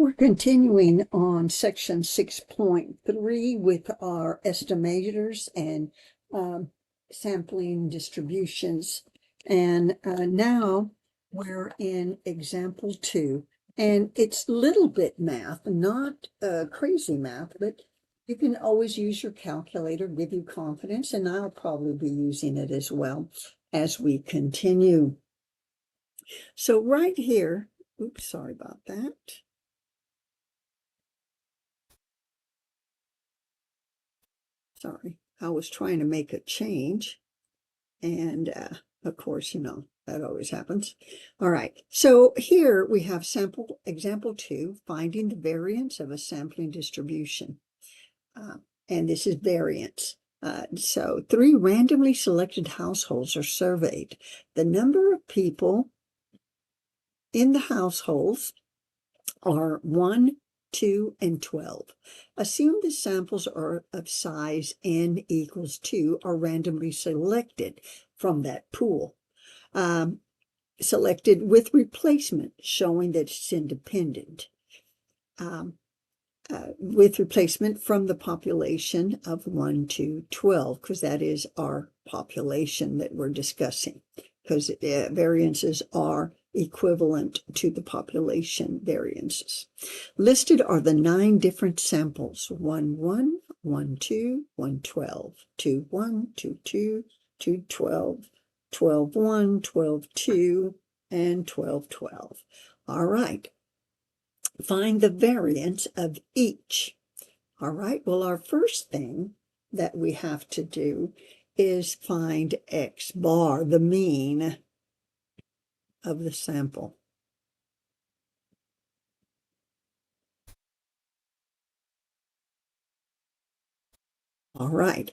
We're continuing on section 6.3 with our estimators and sampling distributions. And now we're in example 2. And it's little bit math, not crazy math, but you can always use your calculator, give you confidence, and I'll probably be using it as well as we continue. So right here, oops, sorry about that. Sorry, I was trying to make a change. And of course, you know, that always happens. All right, so here we have example 2, finding the variance of a sampling distribution. And this is variance. So 3 randomly selected households are surveyed. The number of people in the households are 1, 2, and 12. Assume the samples are of size n equals 2 are randomly selected from that pool. Selected with replacement, showing that it's independent. With replacement from the population of 1 to 12, because that is our population that we're discussing, because variances are equivalent to the population variances. Listed are the 9 different samples: 1, 1, 1, 2, 1, 12, 2, 1, 2, 2, 2, 12, 12, 1, 12, 2, and 12, 12. All right. Find the variance of each. All right, well, our first thing that we have to do is find X bar, the mean of the sample. All right,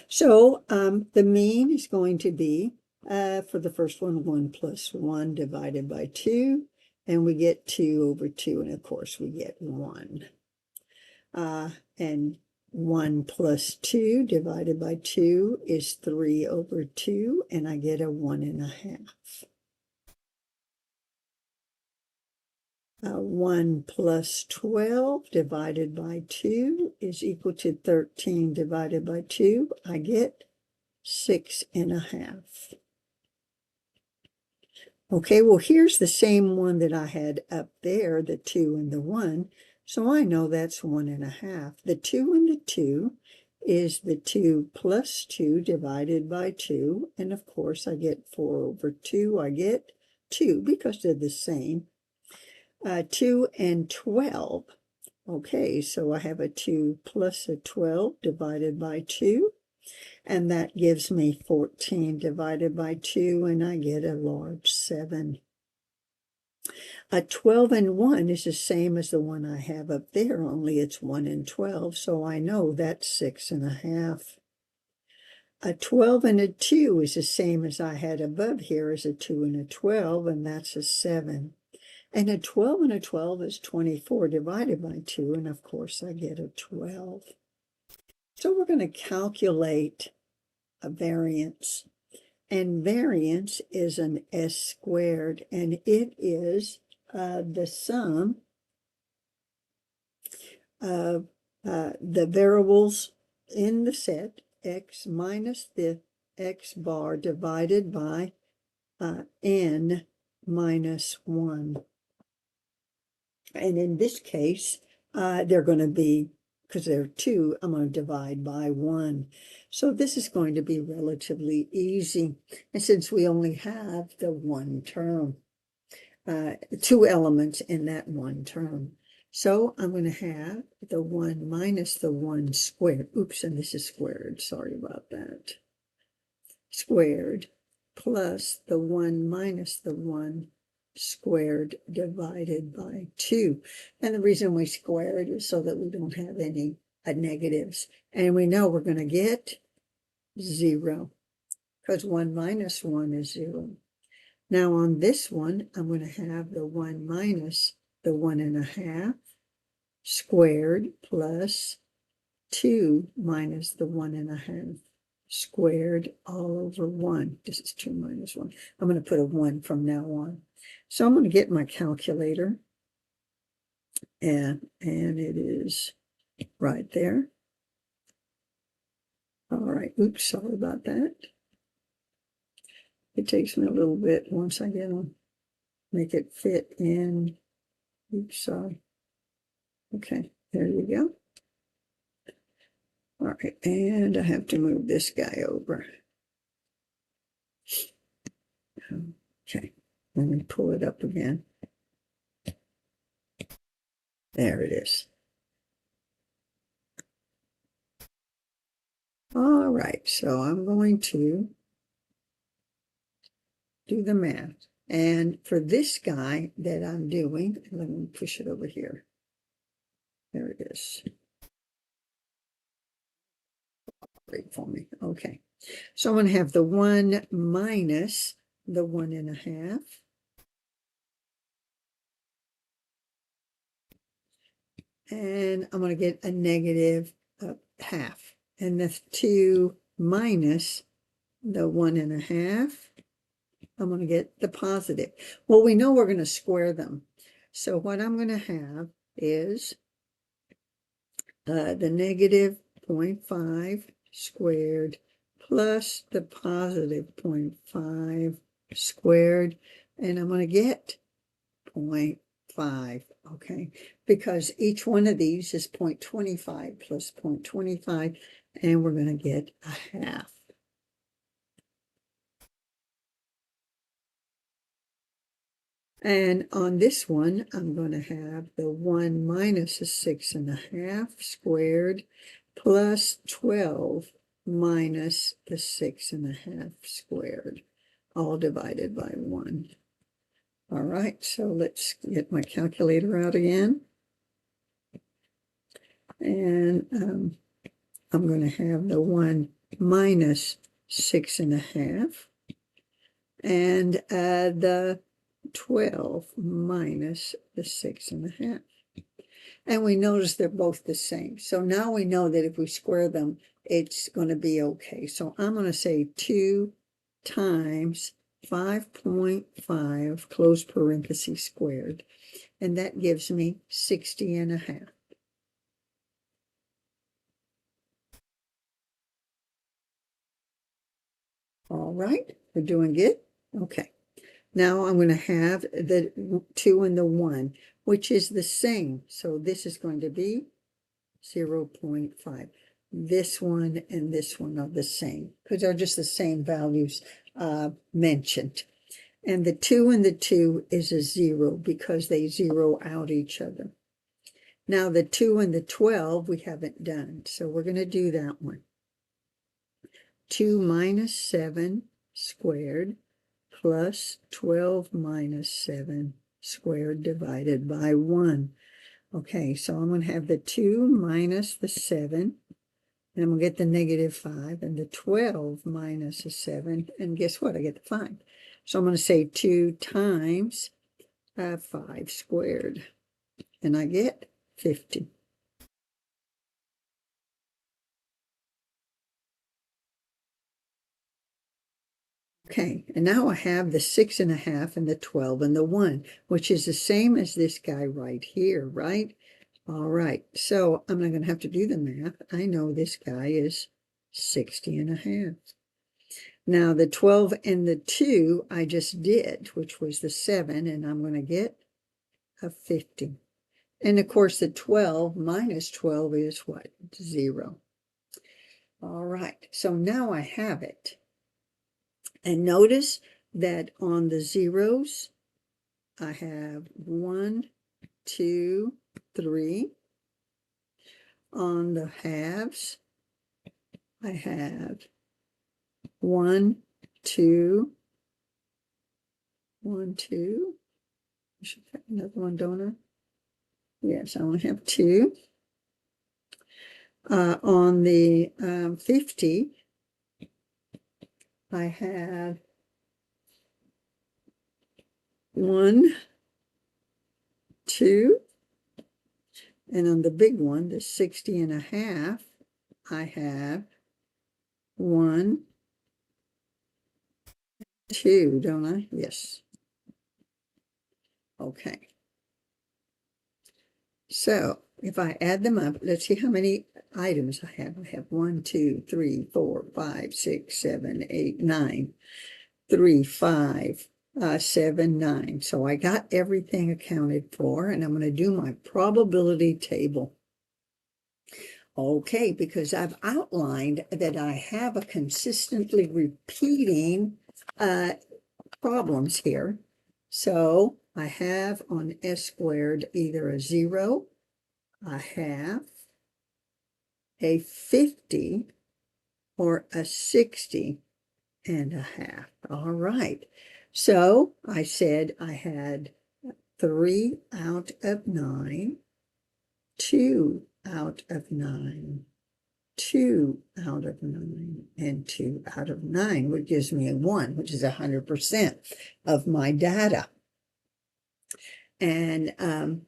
so the mean is going to be, for the first one, 1 plus 1 divided by 2, and we get 2 over 2, and of course we get 1. And 1 plus 2 divided by 2 is 3 over 2, and I get a 1.5. 1 plus 12 divided by 2 is equal to 13 divided by 2. I get 6.5. Okay, well, here's the same one that I had up there, the 2 and the 1. So I know that's 1.5. The 2 and the 2 is the 2 plus 2 divided by 2. And of course, I get 4 over 2. I get 2 because they're the same. 2 and 12. Okay, so I have a 2 plus a 12 divided by 2. And that gives me 14 divided by 2, and I get a large 7. A 12 and 1 is the same as the one I have up there, only it's 1 and 12, so I know that's 6.5. A 12 and a 2 is the same as I had above here as a 2 and a 12, and that's a 7. And a 12 and a 12 is 24 divided by 2, and of course I get a 12. So we're going to calculate a variance. And variance is an S squared, and it is the sum of the variables in the set, x minus the x bar divided by n minus 1. And in this case, they're going to be, because there are 2, I'm going to divide by 1. So this is going to be relatively easy. And since we only have the one term, 2 elements in that one term. So I'm going to have the 1 minus the 1 squared. Oops, and this is squared. Sorry about that. Squared plus the 1 minus the 1 squared divided by 2. And the reason we square it is so that we don't have any negatives. And we know we're going to get 0, because 1 minus 1 is 0. Now on this one, I'm going to have the 1 minus the 1.5 squared plus 2 minus the 1.5 squared all over 1. This is 2 minus 1. I'm going to put a 1 from now on. So I'm going to get my calculator. and it is right there. All right, oops, sorry about that. It takes me a little bit once I get on, make it fit in. Oops, sorry. Okay, there you go. All right, and I have to move this guy over. Okay, let me pull it up again. There it is. All right, so I'm going to do the math. And for this guy that I'm doing, let me push it over here. There it is. Great for me. Okay. So I'm going to have the 1 minus the 1.5. And I'm going to get a negative half. And the 2 minus the 1.5. I'm going to get the positive. Well, we know we're going to square them. So what I'm going to have is the negative 0.5 squared plus the positive 0.5 squared, and I'm going to get 0.5, okay? Because each one of these is 0.25 plus 0.25, and we're going to get a half. And on this one, I'm going to have the 1 minus a 6.5 squared plus 12 minus the 6.5 squared, all divided by 1. All right, so let's get my calculator out again. And I'm going to have the 1 minus 6.5 and the 12 minus the 6.5. And we notice they're both the same. So now we know that if we square them, it's going to be okay. So I'm going to say 2 times 5.5 close parenthesis squared. And that gives me 60.5. All right, we're doing good. Okay. Now I'm going to have the 2 and the 1, which is the same. So this is going to be 0.5. This one and this one are the same because they're just the same values mentioned. And the 2 and the 2 is a 0 because they zero out each other. Now the 2 and the 12 we haven't done, so we're going to do that one. 2 minus 7 squared plus 12 minus 7 squared divided by 1. Okay, so I'm going to have the 2 minus the 7, and I'm going to get the negative 5, and the 12 minus the 7, and guess what? I get the 5. So I'm going to say 2 times 5 squared, and I get 50. Okay, and now I have the 6.5 and the 12 and the 1, which is the same as this guy right here, right? All right, so I'm not going to have to do the math. I know this guy is 60.5. Now the 12 and the 2 I just did, which was the 7, and I'm going to get a 50. And of course the 12 minus 12 is what? 0. All right, so now I have it. And notice that on the zeros, I have 1, 2, 3. On the halves, I have 1, 2, 1, 2. I should have another one, don't I? Yes, I only have 2. On the 50, I have 1, 2. And on the big one, the 60.5, I have 1, 2, don't I? Yes. Okay. So if I add them up, let's see how many items I have. I have 1, 2, 3, 4, 5, 6, 7, 8, 9. 3, 5, 7, 9. So I got everything accounted for, and I'm going to do my probability table. Okay, because I've outlined that I have a consistently repeating problems here. So I have on S squared either a 0, a half, a 50, or a 60 and a half. All right. So I said I had 3 out of 9, 2 out of 9, 2 out of 9, and 2 out of 9, which gives me a 1, which is 100% of my data. And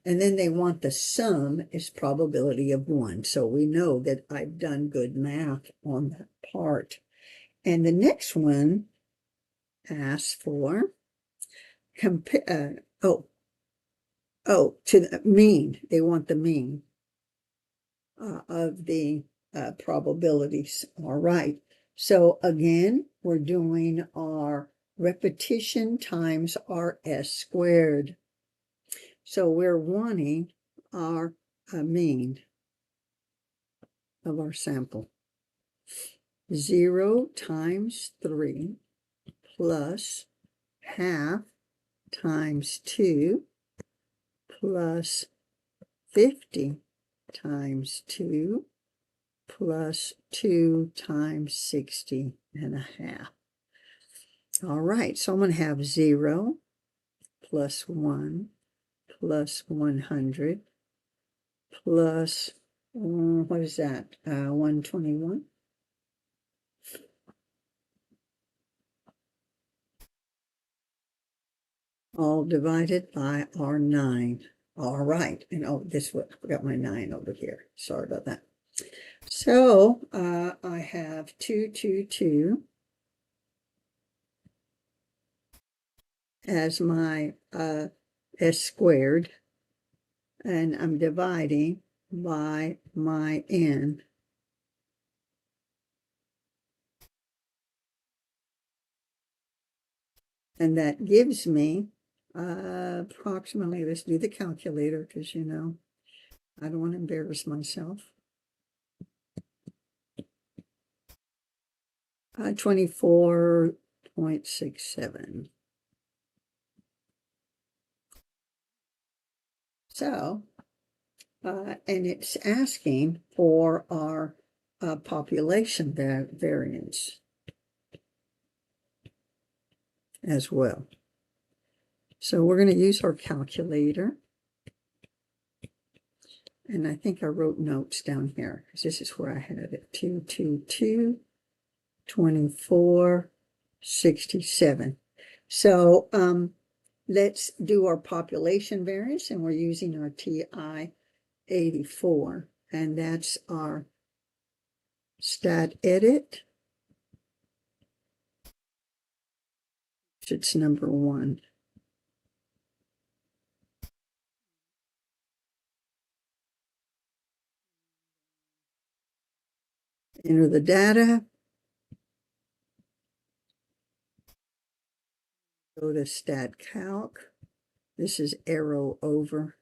then they want the sum is probability of 1. So we know that I've done good math on that part. And the next one asks for compare. To the mean. They want the mean of the probabilities. All right. So again, we're doing our repetition times our S squared. So we're wanting our mean of our sample. 0 times 3 plus half times 2 plus 50 times 2 plus 2 times 60 and a half. All right, so I'm going to have 0 plus 1 plus 100 plus, what is that, 121? All divided by our 9. All right, and oh, this one, I forgot my 9 over here. Sorry about that. So I have 222 as my S squared, and I'm dividing by my N. And that gives me approximately, let's do the calculator because, you know, I don't want to embarrass myself. 24.67. So, and it's asking for our population variance as well. So we're going to use our calculator. And I think I wrote notes down here because this is where I had it. 222, 24, 67. So let's do our population variance, and we're using our TI 84, and that's our stat edit. It's number 1. Enter the data. Go to stat calc. This is arrow over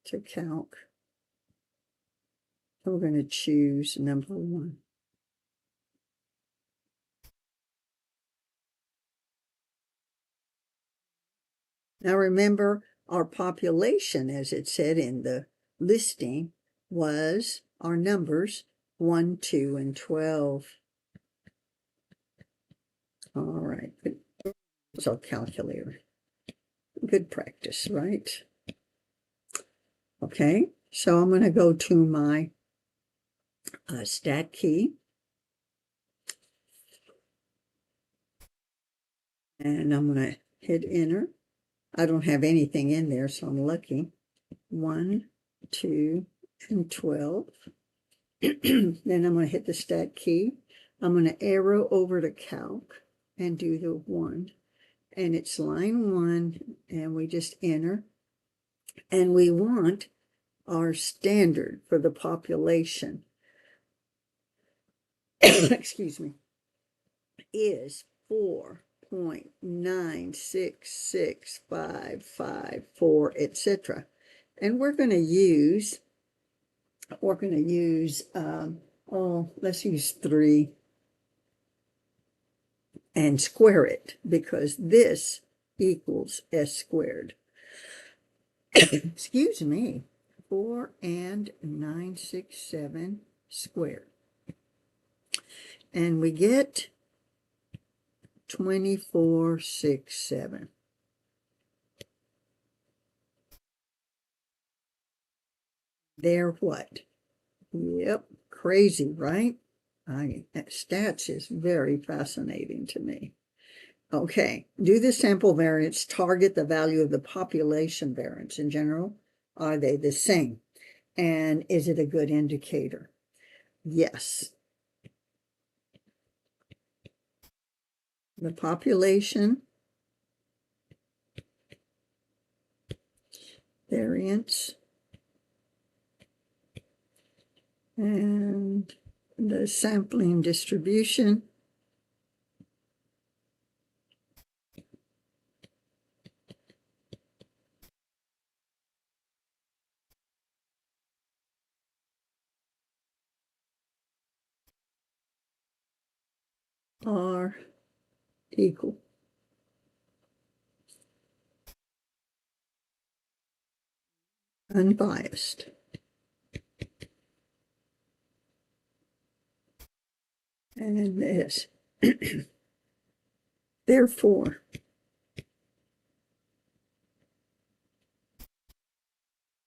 to calc. And we're going to choose number 1. Now remember, our population, as it said in the listing, was our numbers 1, 2, and 12. All right, it's our calculator. Good practice, right? Okay, so I'm going to go to my stat key. And I'm going to hit enter. I don't have anything in there, so I'm lucky. 1, 2, and 12. Then I'm going to hit the stat key. I'm going to arrow over to calc and do the 1. And it's line 1, and we just enter. And we want our standard for the population, excuse me, is 4.966554, etc. And we're going to use, let's use 3 and square it, because this equals s squared. Excuse me, 4 and 967 squared. And we get 2467. They're what? Yep, crazy, right? Stats is very fascinating to me. Okay, do the sample variance target the value of the population variance in general? Are they the same? And is it a good indicator? Yes. The population variance and the sampling distribution are equal. Unbiased. And this. Therefore,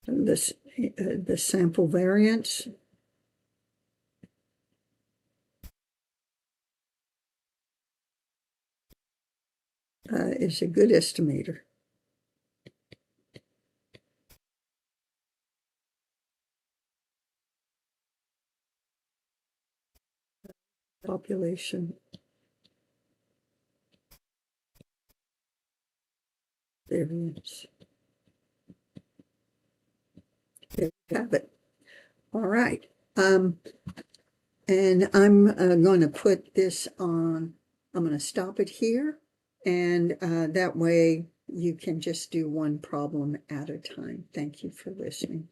the sample variance is a good estimator. Population variance. There you have it. All right. And I'm going to put this on, I'm going to stop it here. And that way you can just do one problem at a time. Thank you for listening.